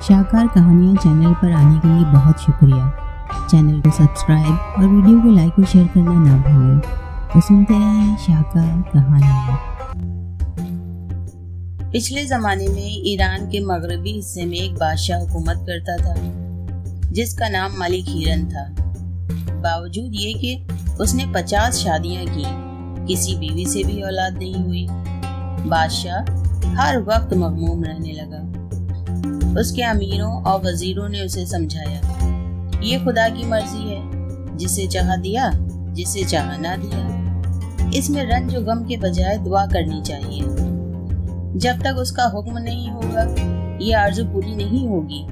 شاہکار کہانیاں چینل پر آنے کے لیے بہت شکریہ۔ چینل کو سبسکرائب اور ویڈیو کو لائک اور شیئر کرنا نہ بھولیں۔ تو سنتے رہیں شاہکار کہانیاں۔ پچھلے زمانے میں ایران کے مغربی حصے میں ایک بادشاہ حکومت کرتا تھا جس کا نام ملک ہیرن تھا۔ باوجود یہ کہ اس نے 50 شادیاں کی، کسی بیوی سے بھی اولاد نہیں ہوئی۔ بادشاہ ہر وقت مغموم رہنے لگا۔ اس کے امیروں اور وزیروں نے اسے سمجھایا، یہ خدا کی مرضی ہے، جسے چاہا دیا، جسے چاہا نہ دیا۔ اس میں رنج و غم کے بجائے دعا کرنی چاہیے۔ جب تک اس کا حکم نہیں ہوگا یہ آرزو پوری نہیں ہوگی۔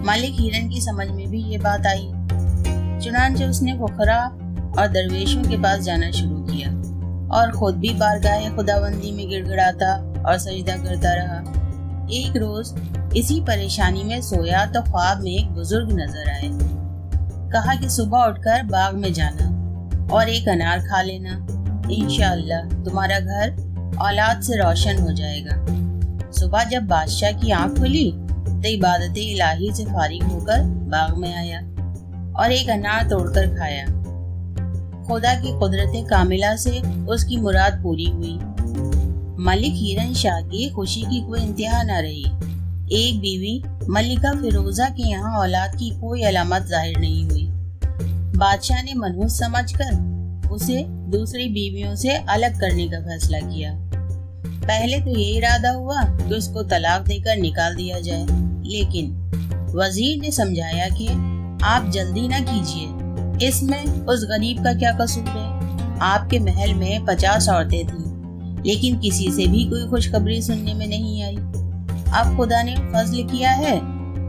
ملک ہیرن کی سمجھ میں بھی یہ بات آئی، چنانچہ اس نے فقراء اور درویشوں کے پاس جانا شروع کیا اور خود بھی بارگاہ خداوندی میں گڑ گڑاتا اور سجدہ کرتا رہا۔ ایک روز اسی پریشانی میں سویا تو خواب میں ایک بزرگ نظر آئے۔ کہا کہ صبح اٹھ کر باغ میں جانا اور ایک انار کھا لینا، انشاءاللہ تمہارا گھر اولاد سے روشن ہو جائے گا۔ صبح جب بادشاہ کی آنکھ کھلی تو عبادت الہی سے فارغ ہو کر باغ میں آیا اور ایک انار توڑ کر کھایا۔ خدا کی قدرت کاملہ سے اس کی مراد پوری ہوئی۔ ملک ہیرن شاہ کی خوشی کی کوئی انتہا نہ رہی۔ ایک بیوی ملکہ فیروزہ کے یہاں اولاد کی کوئی علامت ظاہر نہیں ہوئی۔ بادشاہ نے منحوس سمجھ کر اسے دوسری بیویوں سے الگ کرنے کا فیصلہ کیا۔ پہلے تو یہ ارادہ ہوا کہ اس کو طلاق دے کر نکال دیا جائے، لیکن وزیر نے سمجھایا کہ آپ جلدی نہ کیجیے، اس میں اس غریب کا کیا قصور ہے؟ آپ کے محل میں 50 عورتیں تھیں لیکن کسی سے بھی کوئی خوشخبری سننے میں نہیں آئی۔ اب خدا نے فضل کیا ہے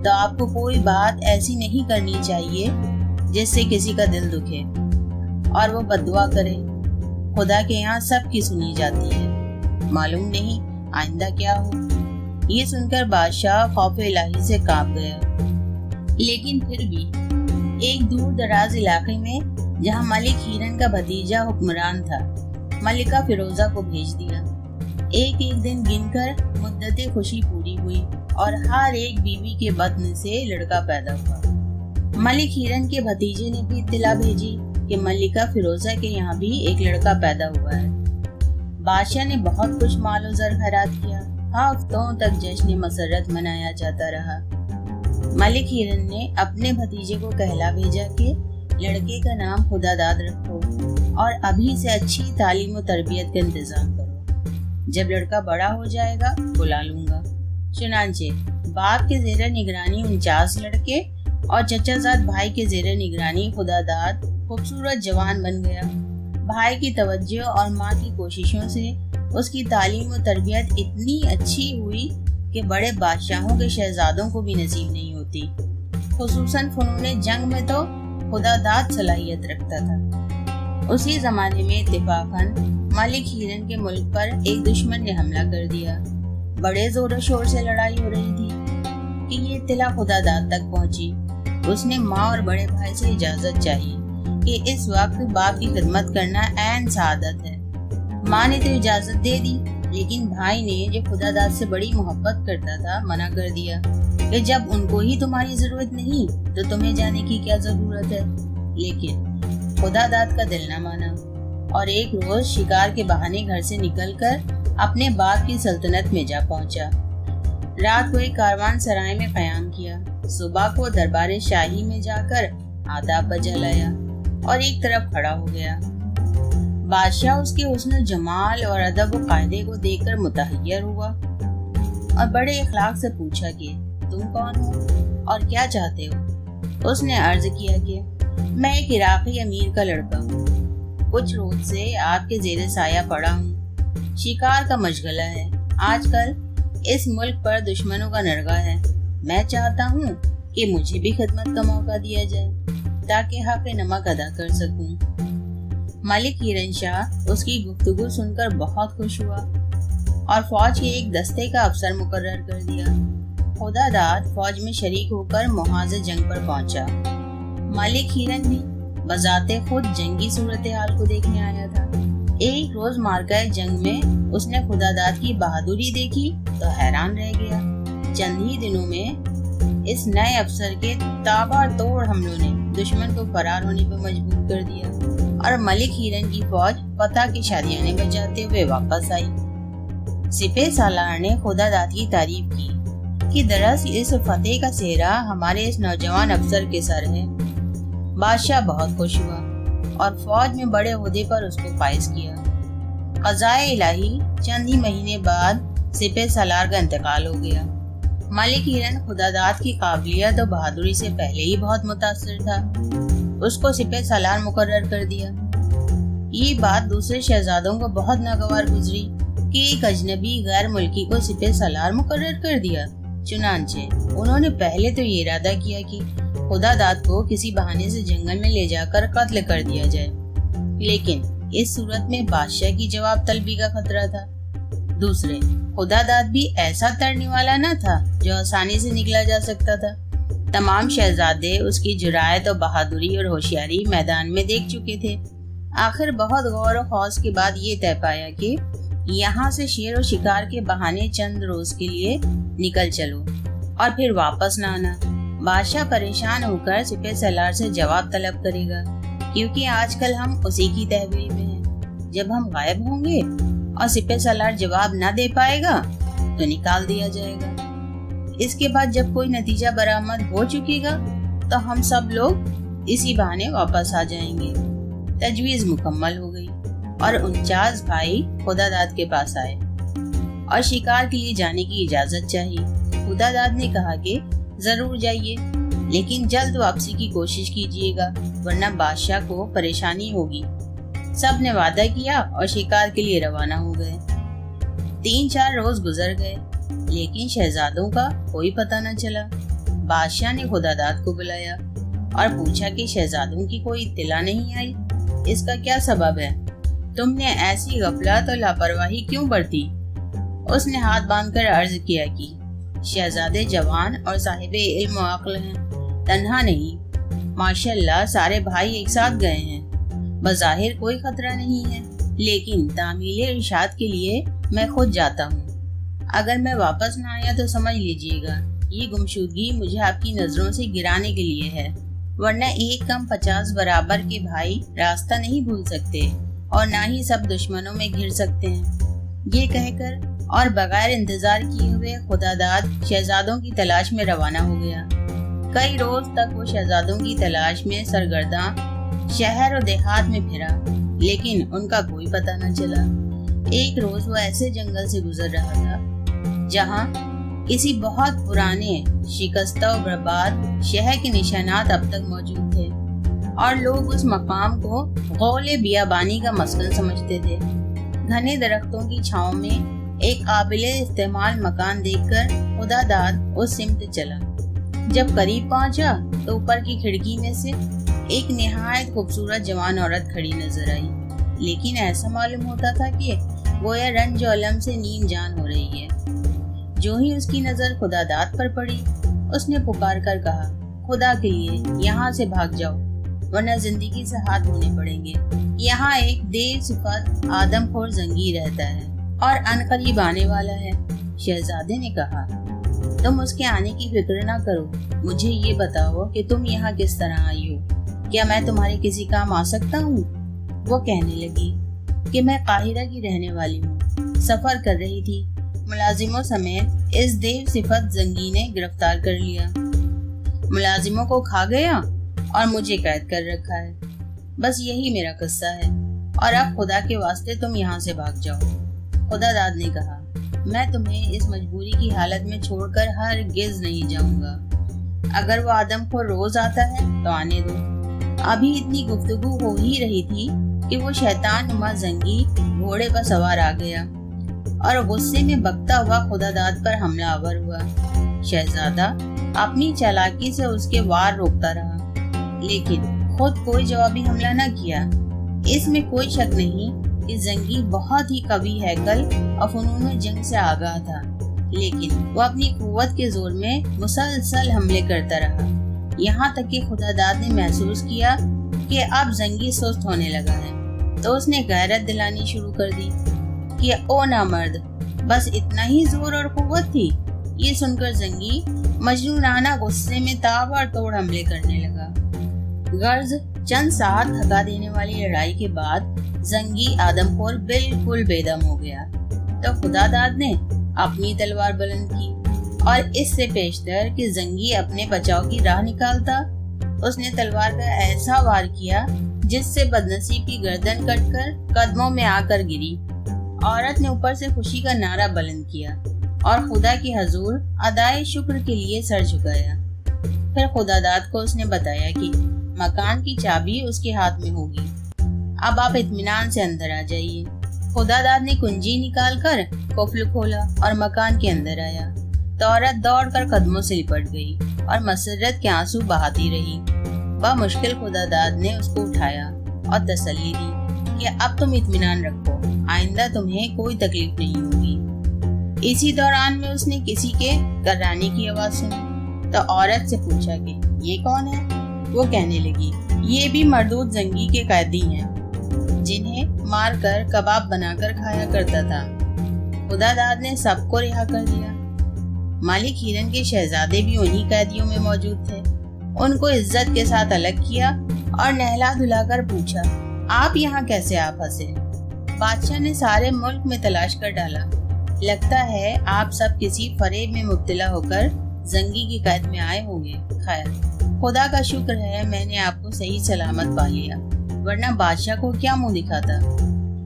تو آپ کو کوئی بات ایسی نہیں کرنی چاہیے جس سے کسی کا دل دکھے اور وہ بددعا کرے۔ خدا کے یہاں سب کی سنی جاتی ہے، معلوم نہیں آئندہ کیا ہو۔ یہ سن کر بادشاہ خوف الہی سے کانپ گیا، لیکن پھر بھی ایک دور دراز علاقے میں جہاں ملک ہیرن کا بھتیجا حکمران تھا، ملکہ فیروزہ کو بھیج دیا۔ ایک ایک دن گن کر مدت خوشی پوری ہوئی اور ہر ایک بیوی کے بطن سے لڑکا پیدا ہوا۔ ملک ہیرن کے بھتیجے نے بھی اطلاع بھیجی کہ ملکہ فیروزہ کے یہاں بھی ایک لڑکا پیدا ہوا ہے۔ بادشاہ نے بہت کچھ مال و زر خیرات کیا، ہفتوں تک جشن مسرت منایا جاتا رہا۔ ملک ہیرن نے اپنے بھتیجے کو کہلا بھیجا کہ لڑکے کا نام خدا داد رکھو اور ابھی سے اچھی تعلیم و تربیت کا انتظام کرو، جب لڑکا بڑا ہو جائے گا بلا لوں گا۔ چنانچہ باپ کے زیر نگرانی 49 لڑکے اور چچا زاد بھائی کے زیر نگرانی خدا داد خوبصورت جوان بن گیا۔ بھائی کی توجہ اور ماں کی کوششوں سے اس کی تعلیم و تربیت اتنی اچھی ہوئی کہ بڑے بادشاہوں کے شہزادوں کو بھی نصیب نہیں ہوتی۔ خصوصاً فنون جنگ میں تو خدا داد صلاحیت رکھتا تھا۔ اسی زمانے میں اتفاقاً ملک ہیرن کے ملک پر ایک دشمن نے حملہ کر دیا۔ بڑے زور و شور سے لڑائی ہو رہی تھی کہ یہ اطلاع خدا داد تک پہنچی۔ اس نے ماں اور بڑے بھائی سے اجازت چاہی کہ اس وقت باپ کی خدمت کرنا عین سعادت ہے۔ ماں نے تو اجازت دے دی، لیکن بھائی نے جو خدا داد سے بڑی محبت کرتا تھا منع کر دیا کہ جب ان کو ہی تمہاری ضرورت نہیں تو تمہیں جانے کی کیا ضرورت ہے۔ لیکن خدا داد کا دل نہ مانا اور ایک روز شکار کے بہانے گھر سے نکل کر اپنے باپ کی سلطنت میں جا پہنچا۔ رات کو ایک کاروان سرائے میں قیام کیا، صبح کو دربار شاہی میں جا کر آداب بجا لایا اور ایک طرف کھڑا ہو گیا۔ بادشاہ اس کے حسن و جمال اور ادب و قاعدے کو دیکھ کر متحیر ہوا اور بڑے اخلاق سے پوچھا کہ تم کون ہو اور کیا چاہتے ہو؟ اس نے عرض کیا کہ میں ایک عراقی امیر کا لڑکا ہوں، کچھ روز سے آپ کے زیر سایہ پڑا ہوں۔ شکار کا مشغلہ ہے، آج کل اس ملک پر دشمنوں کا نرغہ ہے۔ میں چاہتا ہوں کہ مجھے بھی خدمت کا موقع دیا جائے تاکہ حق نمک ادا کر سکوں۔ ملک ہیرن شاہ اس کی گفتگو سن کر بہت خوش ہوا اور فوج کے ایک دستے کا افسر مقرر کر دیا۔ خدا داد فوج میں شریک ہو کر محاذ جنگ پر پہنچا۔ ملک ہیرن بھی بذات خود جنگی صورتحال کو دیکھنے آیا تھا۔ ایک روز مارکہ جنگ میں اس نے خدا داد کی بہادری دیکھی تو حیران رہ گیا۔ چند ہی دنوں میں इस नए अफसर के ताबड़तोड़ हमलों ने दुश्मन को फरार होने पर मजबूर कर दिया और मलिक हीरन की फौज फतह की शादियाने बजाते हुए वापस आई। सिपह सालार ने खुदादाद की तारीफ की कि दरअसल इस फतेह का सेहरा हमारे इस नौजवान अफसर के सर है। बादशाह बहुत खुश हुआ और फौज में बड़े ओहदे पर उसको फाइज किया। क़ज़ाए इलाही चंद ही महीने बाद सिपह सालार का इंतकाल हो गया। मलिक हीरन खुदादाद की काबिलियत और बहादुरी से पहले ही बहुत मुतासिर था। उसको सिपह सालार मुकर्रर कर दिया। ये बात दूसरे शहजादों को बहुत नागवार गुजरी कि एक अजनबी गैर मुल्की को सिपह सालार मुकर्रर कर दिया। चुनांचे उन्होंने पहले तो ये इरादा किया कि खुदादाद को किसी बहाने से जंगल में ले जाकर कत्ल कर दिया जाए, लेकिन इस सूरत में बादशाह की जवाब तलबी का खतरा था। दूसरे, खुदादाद भी ऐसा तड़ने वाला न था जो आसानी से निकला जा सकता था। तमाम शहजादे उसकी जुरायत और बहादुरी और होशियारी मैदान में देख चुके थे। आखिर बहुत गौर और खौस के बाद ये तय पाया कि यहाँ से शेर और शिकार के बहाने चंद रोज के लिए निकल चलो और फिर वापस न आना। बादशाह परेशान होकर सिपह सालार से जवाब तलब करेगा, क्योंकि आजकल हम उसी की तहवील में हैं। जब हम गायब होंगे और सिपह सालार जवाब न दे पाएगा तो निकाल दिया जाएगा। इसके बाद जब कोई नतीजा बरामद हो चुकेगा तो हम सब लोग इसी बहाने वापस आ जाएंगे। तजवीज मुकम्मल हो गई और 49 भाई खुदादाद के पास आए और शिकार के लिए जाने की इजाजत चाहिए। खुदादाद ने कहा कि जरूर जाइए, लेकिन जल्द वापसी की कोशिश कीजिएगा, वरना बादशाह को परेशानी होगी। सब ने वादा किया और शिकार के लिए रवाना हो गए। 3-4 रोज गुजर गए, लेकिन शहजादों का कोई पता न चला। बादशाह ने खुदादाद को बुलाया और पूछा कि शहजादों की कोई इत्तला नहीं आई, इसका क्या सबब है? तुमने ऐसी गफलत और लापरवाही क्यों बरती? उसने हाथ बांधकर अर्ज किया कि शहजादे जवान और साहिबे इल्म व अक्ल हैं, तन्हा नहीं। माशाल्लाह सारे भाई एक साथ गए हैं। बज़ाहिर कोई खतरा नहीं है, लेकिन तामील इरशाद के लिए मैं खुद जाता हूँ। अगर मैं वापस न आया तो समझ लीजिएगा ये गुमशुदगी मुझे आपकी नजरों से गिराने के लिए है, वरना एक कम 50 बराबर के भाई रास्ता नहीं भूल सकते और ना ही सब दुश्मनों में घिर सकते हैं। ये कहकर और बगैर इंतजार किए हुए खुदादाद शहजादों की तलाश में रवाना हो गया। कई रोज तक वो शहजादों की तलाश में सरगर्दा शहर और देहात में फिरा, लेकिन उनका कोई पता न चला। एक रोज वो ऐसे जंगल से गुजर रहा था जहाँ किसी बहुत पुराने शिकस्ता और बर्बाद शहर के निशानात अब तक मौजूद थे और लोग उस मकाम को गौले बियाबानी का मस्कन समझते थे। घने दरख्तों की छांव में एक काबिले इस्तेमाल मकान देखकर खुदादाद उस सिमत चला। जब करीब पहुंचा तो ऊपर की खिड़की में से एक निहायत खूबसूरत जवान औरत खड़ी नजर आई, लेकिन ऐसा मालूम होता था कि गोया रंज और अलम से नीम जान हो रही है। जो ही उसकी नजर खुदादाद पर पड़ी, उसने पुकार कर कहा, खुदा के लिए यहाँ से भाग जाओ, वरना जिंदगी से हाथ धोने पड़ेंगे। यहाँ एक देव सिफत आदमखोर जंगी रहता है और अनकरीब आने वाला है। शहजादे ने कहा, तुम उसके आने की फिक्र ना करो, मुझे ये बताओ कि तुम यहाँ किस तरह आई हो? क्या मैं तुम्हारे किसी काम आ सकता हूँ? वो कहने लगी कि मैं काहिरा की रहने वाली हूँ, सफर कर रही थी। मुलाजिमों समेत इस देव सिफत जंगी ने गिरफ्तार कर लिया, मुलाजिमों को खा गया और मुझे कैद कर रखा है। बस यही मेरा किस्सा है और अब खुदा के वास्ते तुम यहाँ से भाग जाओ। खुदादाद ने कहा, मैं तुम्हें इस मजबूरी की हालत में छोड़कर हरगिज़ नहीं जाऊंगा। अगर वो आदम को रोज आता है तो आने दो। अभी इतनी गुफ्तगू हो ही रही थी कि वो शैतान नुमा जंगी घोड़े पर सवार आ गया और गुस्से में बकता हुआ खुदादाद पर हमलावर हुआ। शहजादा अपनी चालाकी से उसके वार रोकता रहा, लेकिन खुद कोई जवाबी हमला न किया। इसमें कोई शक नहीं कि जंगी बहुत ही कवी हैकल और फनून जंग से आगाह था, लेकिन वो अपनी कुव्वत के जोर में मुसलसल हमले करता रहा, यहाँ तक कि खुदादाद ने महसूस किया कि अब जंगी सुस्त होने लगा है। तो उसने गैरत दिलानी शुरू कर दी कि ओ नामर्द, बस इतना ही जोर और कुव्वत थी? ये सुनकर जंगी मजनूनाना गुस्से में ताबड़तोड़ हमले करने लगा। गर्ज चंद साथ थका देने वाली लड़ाई के बाद जंगी आदमखोर बिल्कुल बेदम हो गया। तो खुदादाद ने अपनी तलवार बुलंद की और इससे पेशतर कि जंगी अपने बचाव की राह निकालता, उसने तलवार का ऐसा वार किया जिससे बदनसीब की गर्दन कटकर कदमों में आकर गिरी। औरत ने ऊपर से खुशी का नारा बुलंद किया और खुदा की हजूर अदाए शुक्र के लिए सर झुकाया। फिर खुदादाद को उसने बताया कि मकान की चाबी उसके हाथ में होगी, अब आप इत्मीनान से अंदर आ जाइए। खुदादाद ने कुंजी निकालकर कुफल खोला और मकान के अंदर आया तो औरत दौड़कर कदमों से लिपट गई और मसरत के आंसू बहाती रही। मुश्किल खुदादाद ने उसको उठाया और तसल्ली दी कि अब तुम इत्मीनान रखो, आइंदा तुम्हें कोई तकलीफ नहीं होगी। इसी दौरान में उसने किसी के कर्राने की आवाज सुनी तो औरत से पूछा कि ये कौन है। वो कहने लगी, ये भी मरदूद जंगी के कैदी हैं जिन्हें मारकर कबाब बनाकर खाया करता था। खुदादाद ने सबको रिहा कर दिया। मालिक हिरन के शहजादे भी उन्हीं कैदियों में मौजूद थे। उनको इज्जत के साथ अलग किया और नहला धुलाकर पूछा, आप यहाँ कैसे आ फंसे? बादशाह ने सारे मुल्क में तलाश कर डाला, लगता है आप सब किसी फरेब में मुब्तला होकर जंगी की कैद में आए होंगे। खैर, खुदा का शुक्र है मैंने आपको सही सलामत पा लिया, वरना बादशाह को क्या मुंह दिखाता।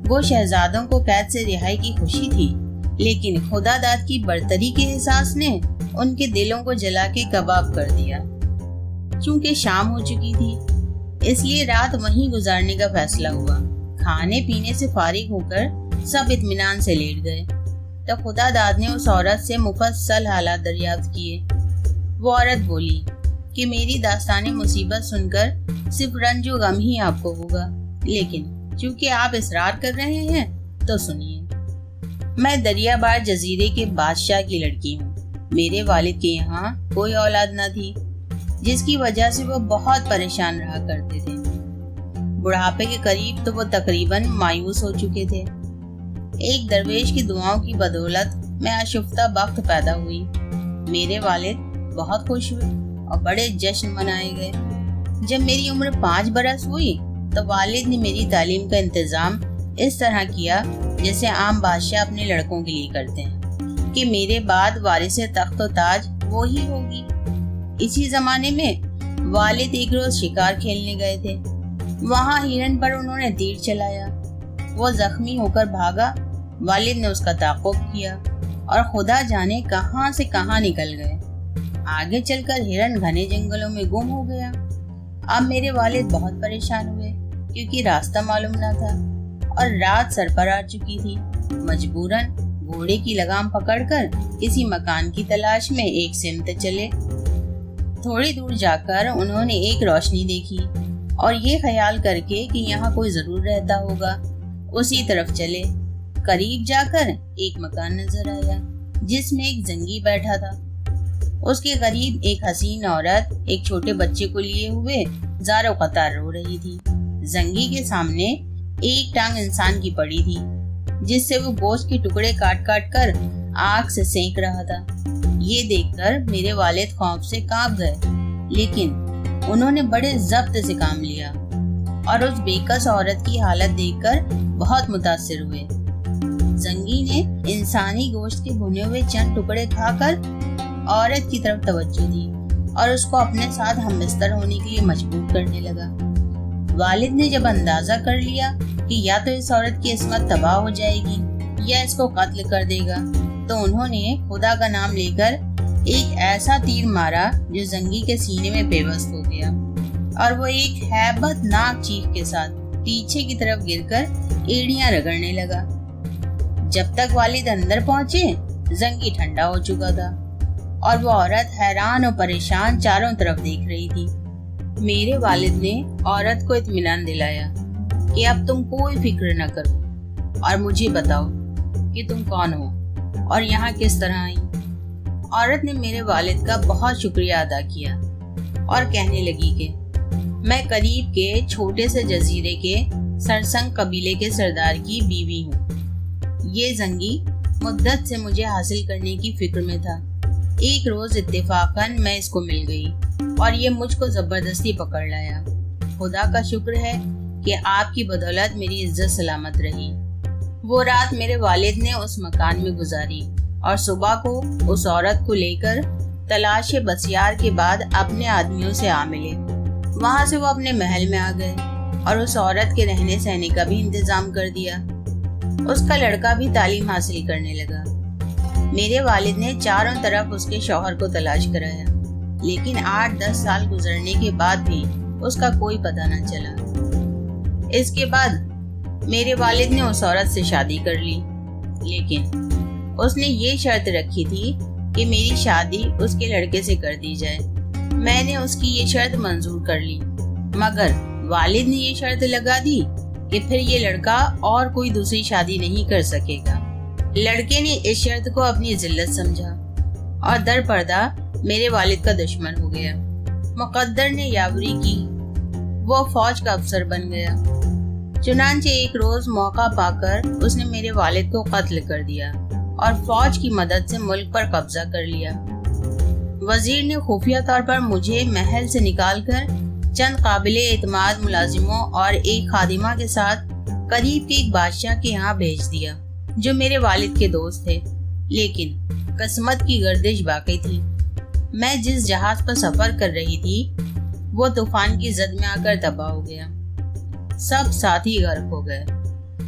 वो शहजादों को कैद से रिहाई की खुशी थी, लेकिन खुदादाद की बर्तरी के एहसास ने उनके दिलों को जला के कबाब कर दिया। चूंकि शाम हो चुकी थी, इसलिए रात वहीं गुजारने का फैसला हुआ। खाने पीने से फारिग होकर सब इत्मीनान से लेट गए तो खुदादाद ने उस औरत से मुफस्सल हालात दरियाफ्त किए। वो औरत बोली कि मेरी दास्ताने मुसीबत सुनकर सिर्फ रंज व गम ही आपको होगा, लेकिन चूंकि आप इसरार कर रहे हैं तो सुनिए। मैं दरियाबार जजीरे के बादशाह की लड़की हूँ। मेरे वालिद के यहाँ कोई औलाद न थी, जिसकी वजह से वो बहुत परेशान रहा करते थे। बुढ़ापे के करीब तो वो तकरीबन मायूस हो चुके थे। एक दरवेश की दुआओं की बदौलत मैं आशुफ्ता बख्त पैदा हुई। मेरे वालिद बहुत खुश हुए और बड़े जश्न मनाए गए। जब मेरी उम्र 5 बरस हुई तो वालिद ने मेरी तालीम का इंतजाम इस तरह किया जैसे आम बादशाह अपने लड़कों के लिए करते हैं कि मेरे बाद वारिसे तख्त व ताज वो ही होगी। इसी जमाने में वालिद एक रोज शिकार खेलने गए थे। वहाँ हिरन पर उन्होंने तीर चलाया। वो जख्मी होकर भागा। वालिद ने उसका ताक़ुब किया और खुदा जाने कहाँ से कहाँ निकल गए। आगे चलकर हिरन घने जंगलों में गुम हो गया। अब मेरे वालिद बहुत परेशान हुए क्योंकि रास्ता मालूम न था और रात सर पर आ चुकी थी। मजबूरन घोड़े की लगाम पकड़कर किसी मकान की तलाश में एक सिमत चले। थोड़ी दूर जाकर उन्होंने एक रोशनी देखी और ये ख्याल करके कि यहाँ कोई जरूर रहता होगा, उसी तरफ चले। करीब जाकर एक मकान नजर आया जिसमें एक जंगी बैठा था। उसके करीब एक हसीन औरत एक छोटे बच्चे को लिए हुए ज़ारो कतार रो रही थी। जंगी के सामने एक टांग इंसान की पड़ी थी जिससे वो गोश्त के टुकड़े काट काट कर आग से सेंक रहा था। ये देखकर मेरे वालिद खौफ से कांप गए, लेकिन उन्होंने बड़े जब्त से काम लिया और उस बेकस औरत की हालत देखकर बहुत मुतासिर हुए। जंगी ने इंसानी गोश्त के भुने हुए चंद टुकड़े खाकर औरत की तरफ तवज्जो दी और उसको अपने साथ हमबिस्तर होने के लिए मजबूर करने लगा। वालिद ने जब अंदाजा कर लिया कि या तो इस औरत की इस्मत तबाह हो जाएगी या इसको कत्ल कर देगा, तो उन्होंने खुदा का नाम लेकर एक ऐसा तीर मारा जो जंगी के सीने में बेबस हो गया और वो एक हैबतनाक चीख के साथ पीछे की तरफ गिरकर एड़ियां रगड़ने लगा। जब तक वालिद अंदर पहुंचे, जंगी ठंडा हो चुका था और वो औरत हैरान और परेशान चारों तरफ देख रही थी। मेरे वालिद ने औरत को इत्मीनान दिलाया कि अब तुम कोई फिक्र न करो और मुझे बताओ कि तुम कौन हो और यहाँ किस तरह आई। औरत ने मेरे वालिद का बहुत शुक्रिया अदा किया और कहने लगी कि मैं करीब के छोटे से जजीरे के सरसंग कबीले के सरदार की बीवी हूँ। ये जंगी मुद्दत से मुझे हासिल करने की फिक्र में था, एक रोज इत्तेफाकन मैं इसको मिल गई और ये मुझको जबरदस्ती पकड़ लाया। खुदा का शुक्र है कि आपकी बदौलत मेरी इज्जत सलामत रही। वो रात मेरे वालिद ने उस मकान में गुजारी और सुबह को उस औरत को लेकर तलाश बसियार के बाद अपने आदमियों से आ मिले। वहाँ से वो अपने महल में आ गए और उस औरत के रहने सहने का भी इंतजाम कर दिया। उसका लड़का भी तालीम हासिल करने लगा। मेरे वालिद ने चारों तरफ उसके शौहर को तलाश कराया, लेकिन 8-10 साल गुजरने के बाद भी उसका कोई पता न चला। इसके बाद मेरे वालिद ने उस औरत से शादी कर ली, लेकिन उसने ये शर्त रखी थी कि मेरी शादी उसके लड़के से कर दी जाए। मैंने उसकी ये शर्त मंजूर कर ली, मगर वालिद ने ये शर्त लगा दी कि फिर ये लड़का और कोई दूसरी शादी नहीं कर सकेगा। लड़के ने इस शर्त को अपनी जिल्लत समझा और दर पर्दा मेरे वालिद का दुश्मन हो गया। मुकद्दर ने यावरी की, वो फौज का अफसर बन गया। चुनांचे एक रोज मौका पाकर उसने मेरे वालिद को कत्ल कर दिया और फौज की मदद से मुल्क पर कब्जा कर लिया। वजीर ने खुफिया तौर पर मुझे महल से निकालकर चंद काबिले एतमाद मुलाजिमों और एक खादिमा के साथ करीब के एक बादशाह के यहाँ भेज दिया, जो मेरे वालिद के दोस्त थे। लेकिन किस्मत की गर्दिश बाकी थी। मैं जिस जहाज पर सफर कर रही थी वो तूफान की जद में आकर तबाह हो गया। सब साथी गर्क हो गए,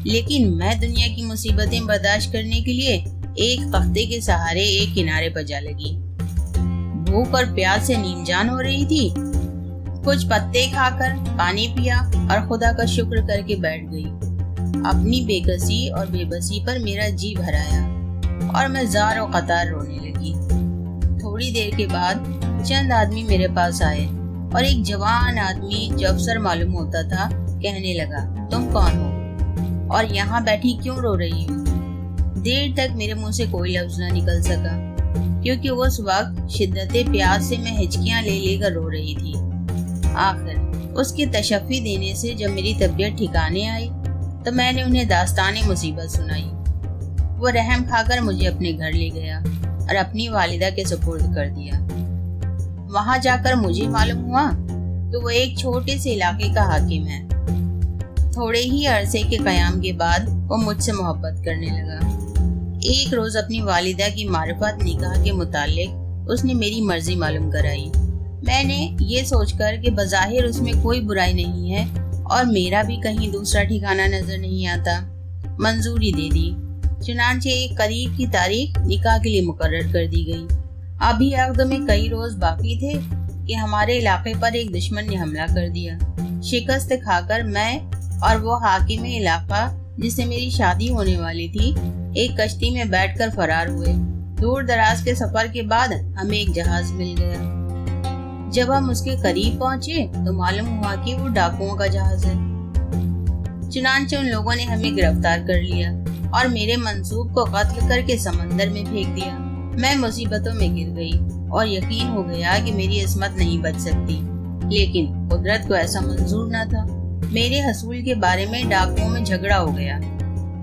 लेकिन मैं दुनिया की मुसीबतें बर्दाश्त करने के लिए एक तख्ते के सहारे एक किनारे पर जा लगी। भूख और प्यास से नीम जान हो रही थी। कुछ पत्ते खाकर पानी पिया और खुदा का शुक्र करके बैठ गई। अपनी बेकसी और बेबसी पर मेरा जी भराया और मैं जार और कतार रोने लगी। थोड़ी देर के बाद चंद आदमी मेरे पास आए और एक जवान आदमी जो अफसर मालूम होता था कहने लगा, तुम कौन हो और यहाँ बैठी क्यों रो रही हो? देर तक मेरे मुंह से कोई लफ्ज न निकल सका, क्योंकि उस वक्त शिद्दते प्यास से मैं हिचकियां ले लेकर रो रही थी। आखिर उसकी तशफ़ी देने से जब मेरी तबीयत ठिकाने आई तो मैंने उन्हें दास्तान मुसीबत सुनाई। वो रहम खाकर मुझे अपने घर ले गया और अपनी वालिदा के सुपुर्द कर दिया। वहाँ जाकर मुझे मालूम हुआ कि वो एक छोटे से इलाके का हाकिम है। थोड़े ही अरसे के कयाम के बाद वो मुझसे मोहब्बत करने लगा। एक रोज अपनी वालिदा की मारिफत निकाह के मुतालिक उसने मेरी मर्जी मालूम कराई। मैंने ये सोचकर कि बज़ाहिर उसमें कोई बुराई नहीं है और मेरा भी कहीं दूसरा ठिकाना नजर नहीं आता, मंजूरी दे दी। चुनांचे एक करीब की तारीख निकाह के लिए मुकर्रर कर दी गई। अभी अक़द में कई रोज बाकी थे कि हमारे इलाके पर एक दुश्मन ने हमला कर दिया। शिकस्त खाकर मैं और वो हाकिम इलाका जिससे मेरी शादी होने वाली थी एक कश्ती में बैठकर फरार हुए। दूर दराज के सफर के बाद हमें एक जहाज मिल गया। जब हम उसके करीब पहुंचे तो मालूम हुआ कि वो डाकुओं का जहाज है। चुनांचे उन लोगों ने हमें गिरफ्तार कर लिया और मेरे मंसूब को कत्ल करके समंदर में फेंक दिया। मैं मुसीबतों में गिर गई और यकीन हो गया कि मेरी इस्मत नहीं बच सकती, लेकिन कुदरत को ऐसा मंजूर न था। मेरे हसूल के बारे में डाकुओं में झगड़ा हो गया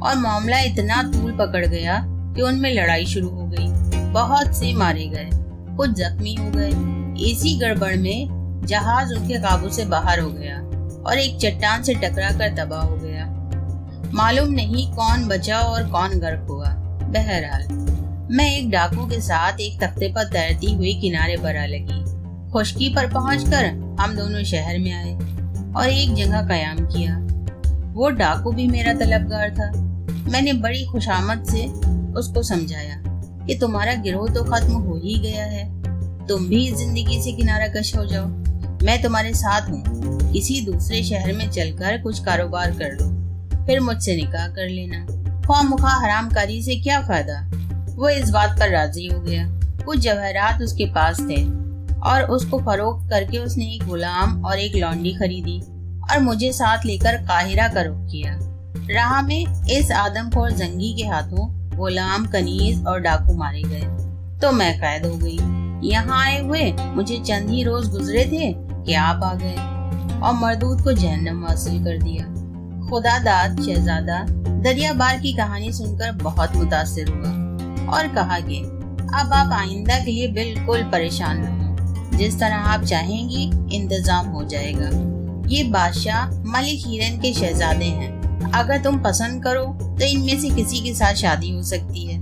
और मामला इतना तूल पकड़ गया कि उनमें लड़ाई शुरू हो गई। बहुत से मारे गए, कुछ जख्मी हो गए। इसी गड़बड़ में जहाज उनके काबू से बाहर हो गया और एक चट्टान से टकराकर तबाह हो गया। मालूम नहीं कौन बचा और कौन गर्क हुआ। बहरहाल मैं एक डाकू के साथ एक तख्ते पर तैरती हुई किनारे पर आ लगी। खुश्की पर पहुंचकर हम दोनों शहर में आए और एक जगह कयाम किया। वो डाकू भी मेरा तलबगार था। मैंने बड़ी खुशामद से उसको समझाया कि तुम्हारा गिरोह तो खत्म हो ही गया है, तुम भी इस जिंदगी से किनारा कश हो जाओ। मैं तुम्हारे साथ हूँ, किसी दूसरे शहर में चलकर कुछ कारोबार कर लो, फिर मुझसे निकाह कर लेना। ख्वामुखा हरामकारी से क्या फायदा। वो इस बात पर राजी हो गया। कुछ जवाहरात उसके पास थे और उसको फरोख्त करके उसने एक गुलाम और एक लौंडी खरीदी और मुझे साथ लेकर काहिरा का रुख किया। राह में इस आदमखोर जंगी के हाथों गुलाम, कनीज और डाकू मारे गए तो मैं कैद हो गई। यहाँ आए हुए मुझे चंद ही रोज गुजरे थे कि आप आ गए और मरदूद को जहन्नम हासिल कर दिया। खुदादाद शहजादा दरिया बार की कहानी सुनकर बहुत मुतासिर हुआ और कहा कि अब आप आइंदा के लिए बिल्कुल परेशान न हो, जिस तरह आप चाहेंगी इंतजाम हो जाएगा। ये बादशाह मलिक हिरन के शहजादे हैं। अगर तुम पसंद करो तो इनमें से किसी के साथ शादी हो सकती है।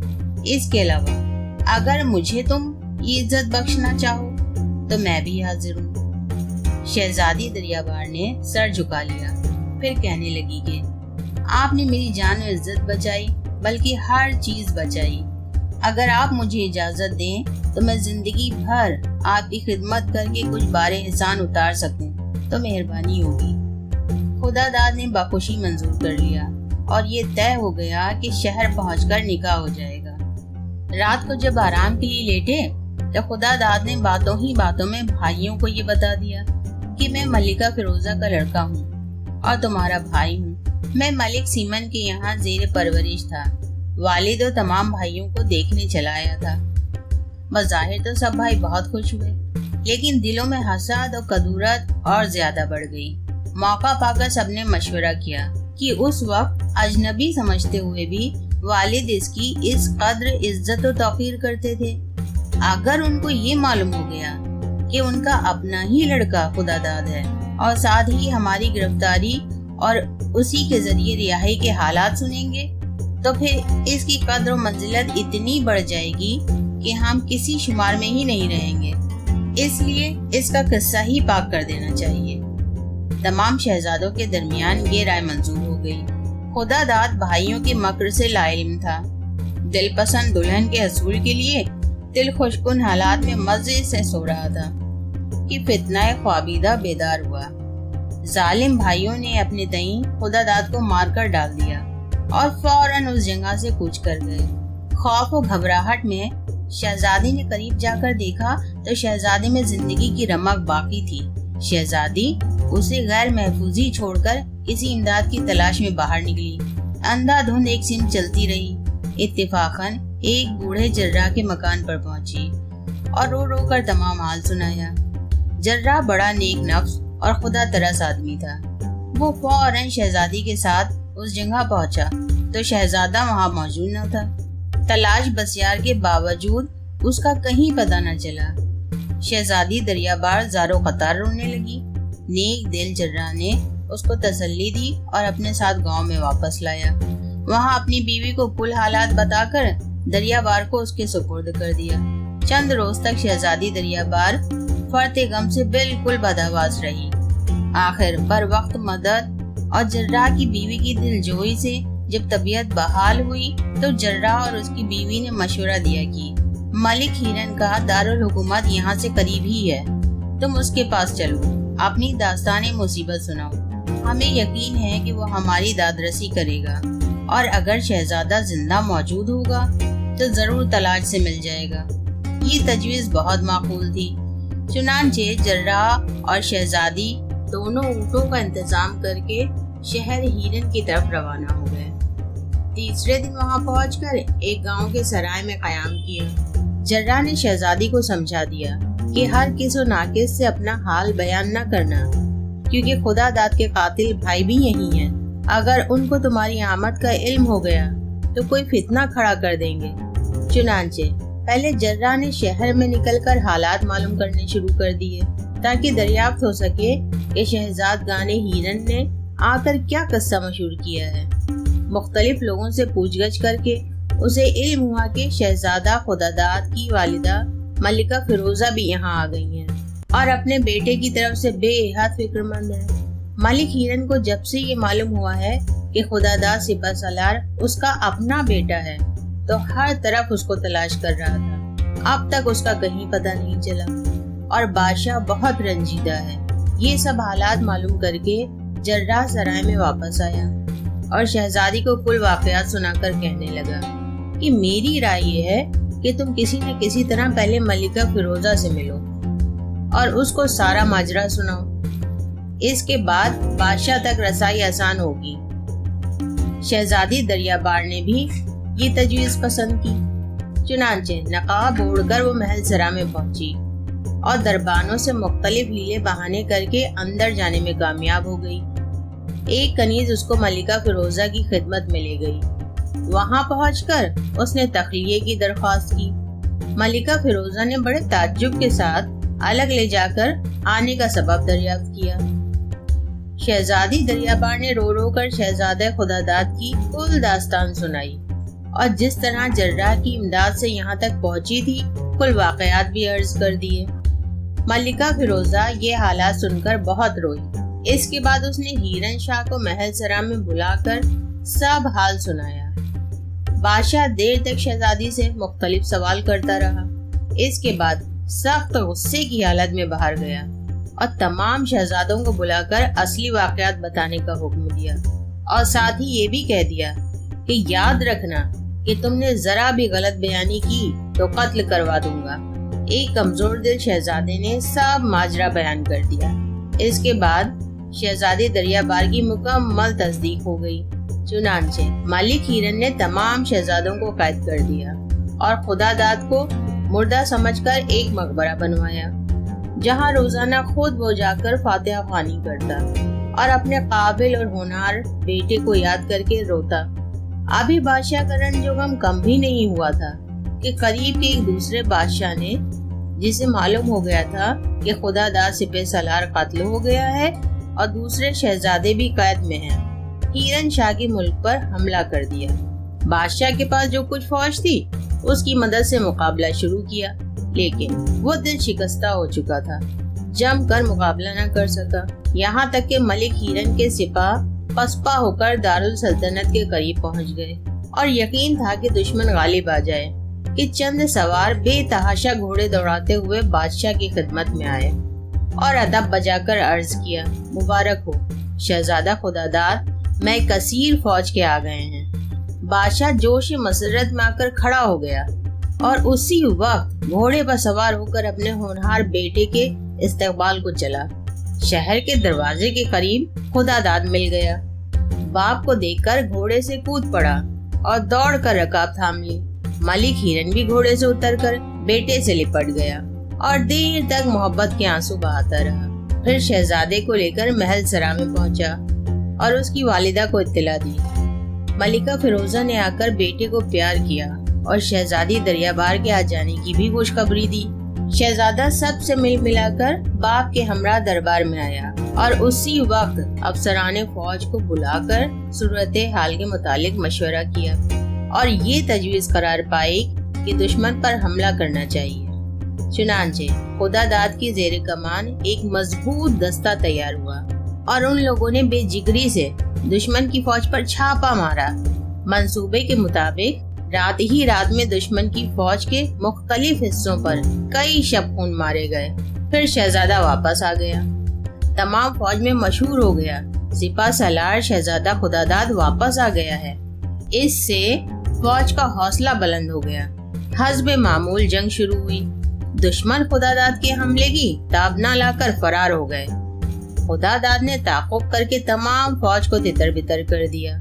इसके अलावा अगर मुझे तुम ये इज्जत बख्शना चाहो तो मैं भी हाजिर हूँ। शहजादी दरियाबार ने सर झुका लिया, फिर कहने लगी कि आपने मेरी जान और इज्जत बचाई, बल्कि हर चीज बचाई। अगर आप मुझे इजाजत दें तो मैं जिंदगी भर आपकी खिदमत करके कुछ बारे एहसान उतार सकूं तो मेहरबानी होगी। खुदादाद ने बाखुशी मंजूर कर लिया और ये तय हो गया कि शहर पहुंचकर निकाह हो जाएगा। रात को जब आराम के लिए लेटे तो खुदादाद ने बातों ही बातों में भाइयों को ये बता दिया कि मैं मलिका फिरोजा का लड़का हूँ और तुम्हारा भाई हूँ। मैं मलिक सीमन के यहाँ जेर परवरिश था। वालिद और तमाम भाइयों को देखने चला आया था। बज़ाहिर तो सब भाई बहुत खुश हुए, लेकिन दिलों में हसद और कदूरत और ज्यादा बढ़ गई। मौका पाकर सबने मशवरा किया कि उस वक्त अजनबी समझते हुए भी वालिद इसकी इस कद्र इज्जत और तौकीर करते थे। अगर उनको ये मालूम हो गया कि उनका अपना ही लड़का खुदादाद है और साथ ही हमारी गिरफ्तारी और उसी के जरिए रिहाई के हालात सुनेंगे, तो फिर इसकी कद्र और मंजिलत इतनी बढ़ जाएगी कि हम किसी शुमार में ही नहीं रहेंगे। इसलिए इसका किस्सा ही पाक कर देना चाहिए। तमाम शहजादों के दरमियान ये राय मंजूर हो गई। खुदादाद भाइयों के मक्र से लाइल्म था। दिलपसंद दुल्हन के हसूल के लिए दिल खुशकुन हालात में मजे से सो रहा था कि फितना ख्वाबीदा बेदार हुआ। जालिम भाइयों ने अपने तईं खुदादाद को मारकर डाल दिया और फौरन उस जगह से कूच कर गए। खौफ और घबराहट में शहजादी ने करीब जाकर देखा तो शहजादे में जिंदगी की रमक बाकी थी। शहजादी उसे गैर महफूजी छोड़कर किसी इमदाद की तलाश में बाहर निकली। अंधाधुंध एक सिम चलती रही। इत्तेफाकन एक बूढ़े जर्राह के मकान पर पहुंची और रो रो कर तमाम हाल सुनाया। जर्राह बड़ा नेक नफ्स और खुदा तरस आदमी था। वो फौरन शहजादी के साथ उस जगह पहुंचा तो शहजादा वहां मौजूद न था। तलाश बसियार के बावजूद उसका कहीं पता न चला। शहजादी दरियाबार ज़ारो क़तार रोने लगी। नेक दिल जर्राह ने उसको तसल्ली दी और अपने साथ गांव में वापस लाया। वहां अपनी बीवी को कुल हालात बताकर दरियाबार को उसके सुपुर्द कर दिया। चंद रोज तक शहजादी दरियाबार फर्ते गम से बिल्कुल बदहवास रही। आखिर बर वक्त मदद और जर्राह की बीवी की दिलजोई से जब तबीयत बहाल हुई तो जर्राह और उसकी बीवी ने मशवरा दिया कि मलिक हिरन का दारुल हुकूमत यहाँ से करीब ही है, तुम उसके पास चलो, अपनी दास्ताने मुसीबत सुनाओ। हमें यकीन है कि वो हमारी दादरसी करेगा और अगर शहजादा जिंदा मौजूद होगा तो जरूर तलाश से मिल जाएगा। ये तजवीज बहुत माकूल थी। चुनांचे जर्राह और शहजादी दोनों ऊँटों का इंतजाम करके शहर हिरन की तरफ रवाना हो गए। तीसरे दिन वहां पहुंचकर एक गांव के सराय में कयाम किया। जर्राह ने शहजादी को समझा दिया कि हर किस और नाकिस से अपना हाल बयान न करना, क्योंकि खुदादाद के कातिल भाई भी यही हैं। अगर उनको तुम्हारी आमद का इल्म हो गया तो कोई फितना खड़ा कर देंगे। चुनांचे पहले जर्राह ने शहर में निकलकर हालात मालूम करने शुरू कर दिए ताकि दरियाफ्त हो सके कि शहजाद गाने हिरन ने आकर क्या किस्सा मशहूर किया है। मुख्तलिफ लोगों से पूछगछ करके उसे इल्म हुआ कि शहजादा खुदादाद की वालिदा मलिका फिरोजा भी यहाँ आ गई हैं और अपने बेटे की तरफ से बेहद फिक्रमंद है। मलिक हिरन को जब से ये मालूम हुआ है कि खुदादाद सिपह सलार उसका अपना बेटा है तो हर तरफ उसको तलाश कर रहा था। अब तक उसका कहीं पता नहीं चला और बादशाह बहुत रंजीदा है। ये सब हालात मालूम करके जर्राह सराय में वापस आया और शहजादी को कुल वाकयात सुनाकर कहने लगा कि मेरी राय ये है कि तुम किसी न किसी तरह पहले मलिका फिरोजा से मिलो और उसको सारा माजरा सुनाओ। इसके बाद बादशाह तक रसाई आसान होगी। शहजादी दरियाबार ने भी ये तजवीज पसंद की। चुनांचे नकाब ओढ़कर वो महल सरा में पहुंची और दरबानों से मुख्तलिफ हीले बहाने करके अंदर जाने में कामयाब हो गई। एक कनीज उसको मलिका फिरोजा की खिदमत में ले गई। वहां पहुंचकर उसने तखलिये की दरख्वास्त की। ملکہ فیروزہ نے بڑے تعجب کے ساتھ الگ لے جا کر آنے کا سبب دریافت کیا۔ شہزادی دریابار نے رو رو کر شہزادہ خداداد کی کل داستان سنائی اور جس طرح جراح کی امداد سے یہاں تک پہنچی تھی کل واقعات بھی عرض کر دیے۔ ملکہ فیروزہ یہ حالات سن کر بہت روئی۔ اس کے بعد اس نے ہیرن شاہ کو محل سرا میں بلا کر سب حال سنایا۔ بادشاہ دیر تک شہزادی سے مختلف سوال کرتا رہا۔ اس کے بعد سخت غصے کی حالت میں باہر گیا اور تمام شہزادوں کو بلا کر اصلی واقعات بتانے کا حکم دیا اور ساتھ ہی یہ بھی کہہ دیا کہ یاد رکھنا کہ تم نے ذرا بھی غلط بیانی کی تو قتل کروا دوں گا۔ ایک کمزور دل شہزادے نے سب ماجرا بیان کر دیا۔ اس کے بعد شہزادی دریابار کی مکمل تصدیق ہو گئی۔ چنانچہ ملک ہیرن نے تمام شہزادوں کو قید کر دیا اور خداداد کو مردہ سمجھ کر ایک مقبرہ بنوایا جہاں روزانہ خود وہ جا کر فاتحہ خوانی کرتا اور اپنے قابل اور ہونہار بیٹے کو یاد کر کے روتا۔ ابھی بادشاہ کا رنج و غم کم بھی نہیں ہوا تھا کہ قریب کے ایک دوسرے بادشاہ نے، جسے معلوم ہو گیا تھا کہ خداداد سپہ سالار قتل ہو گیا ہے اور دوسرے شہزادے بھی قید میں ہیں، ہیرن شاہ کے ملک پر حملہ کر دیا۔ بادشاہ کے پاس جو کچھ فوج تھی اس کی مدد سے مقابلہ شروع کیا، لیکن وہ دل شکستہ ہو چکا تھا، جم کر مقابلہ نہ کر سکا۔ یہاں تک کہ ملک ہیرن کے سپاہ پسپا ہو کر دارالسلطنت کے قریب پہنچ گئے اور یقین تھا کہ دشمن غالب آ جائے کہ چند سوار بے تحاشا گھوڑے دوڑاتے ہوئے بادشاہ کی خدمت میں آئے اور ادب بجا کر عرض کیا، مبارک ہو شہزادہ خداداد، میں کثیر فوج کے آ گئے ہیں۔ بادشاہ جوش مسرت میں آ کر کھڑا ہو گیا اور اسی وقت گھوڑے پر سوار ہو کر اپنے ہونہار بیٹے کے استقبال کو چلا۔ شہر کے دروازے کے قریب خداداد مل گیا۔ باپ کو دیکھ کر گھوڑے سے کود پڑا اور دوڑ کر رکاب تھام لی۔ ملک ہیرن بھی گھوڑے سے اتر کر بیٹے سے لپٹ گیا اور دیر تک محبت کے آنسو بہاتا رہا۔ پھر شہزادے کو لے کر محل سرا میں پہنچا اور اس کی والدہ کو اطلاع دی۔ ملکہ فیروزہ نے آ کر بیٹے کو پیار کیا اور شہزادی دریابار کے آ جانے کی بھی خوشخبری دی۔ شہزادہ سب سے مل ملا کر باپ کے ہمراہ دربار میں آیا اور اسی وقت افسران فوج کو بلا کر صورتحال کے متعلق مشورہ کیا اور یہ تجویز قرار پائی کہ دشمن پر حملہ کرنا چاہیے۔ چنانچہ خداداد کی زیر کمان ایک مضبوط دستہ تیار ہوا اور ان لوگوں نے بے جگری سے دشمن کی فوج پر چھاپا مارا۔ منصوبے کے مطابق رات میں دشمن کی فوج کے مختلف حصوں پر کئی شب خون مارے گئے۔ پھر شہزادہ واپس آ گیا۔ تمام فوج میں مشہور ہو گیا، سپہ سالار شہزادہ خداداد واپس آ گیا ہے۔ اس سے فوج کا حوصلہ بلند ہو گیا۔ حسب معمول جنگ شروع ہوئی۔ دشمن خداداد کے حملے کی تاب نہ لا کر فرار ہو گئے۔ خداداد نے تعاقب کر کے تمام فوج کو تتر بتر کر دیا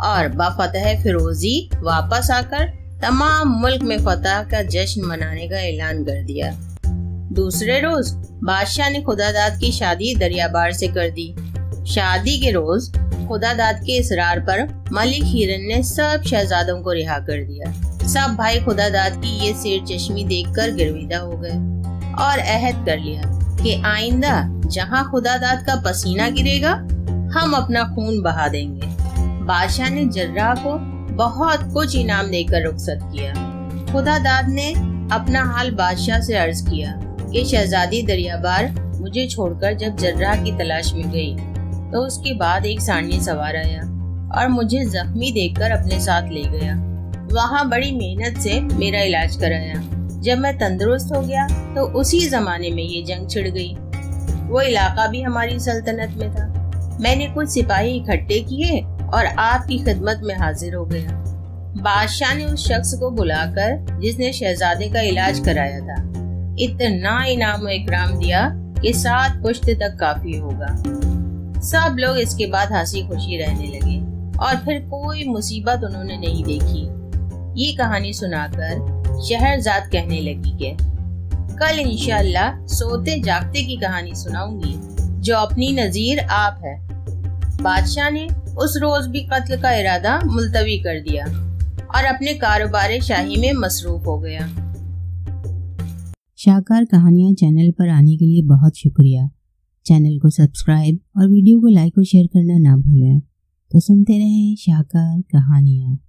اور بفتح فیروزی واپس آ کر تمام ملک میں فتح کا جشن منانے کا اعلان کر دیا۔ دوسرے روز بادشاہ نے خداداد کی شادی دریابار سے کر دی۔ شادی کے روز خداداد کے اصرار پر ملک ہیرن نے سب شہزادوں کو رہا کر دیا۔ سب بھائی خداداد کی یہ سیر چشمی دیکھ کر گرویدہ ہو گئے اور عہد کر لیا کہ آئندہ جہاں خداداد کا پسینہ گرے گا ہم اپنا خون بہا دیں گے۔ بادشاہ نے جراح کو بہت کچھ انعام دے کر رخصت کیا۔ خداداد نے اپنا حال بادشاہ سے عرض کیا کہ شہزادی دریابار مجھے چھوڑ کر جب جراح کی تلاش میں گئی تو اس کے بعد ایک سانڈی سوار آیا اور مجھے زخمی دیکھ کر اپنے ساتھ لے گیا۔ وہاں بڑی محنت سے میرا علاج کرایا۔ جب میں تندرست ہو گیا تو اسی زمانے میں یہ جنگ چھڑ گئی۔ وہ علاقہ بھی ہماری سلطنت میں تھا۔ میں نے کچھ سپاہی اکٹھے کیے اور آپ کی خدمت میں حاضر ہو گیا۔ بادشاہ نے اس شخص کو بلا کر جس نے شہزادے کا علاج کرایا تھا اتنا انعام و اکرام دیا کہ 7 پشت تک کافی ہوگا۔ سب لوگ اس کے بعد ہنسی خوشی رہنے لگے اور پھر کوئی مصیبت انہوں نے نہیں دیکھی۔ یہ کہانی سنا کر شہرزاد کہنے لگی کہ کل انشاءاللہ سوتے جاگتے کی کہانی سناؤں گی جو اپنی نظیر آپ ہے۔ بادشاہ نے اس روز بھی قتل کا ارادہ ملتوی کر دیا اور اپنے کاروبار شاہی میں مصروف ہو گیا۔ शाहकार कहानियाँ चैनल पर आने के लिए बहुत शुक्रिया। चैनल को सब्सक्राइब और वीडियो को लाइक और शेयर करना ना भूलें। तो सुनते रहें शाहकार कहानियाँ।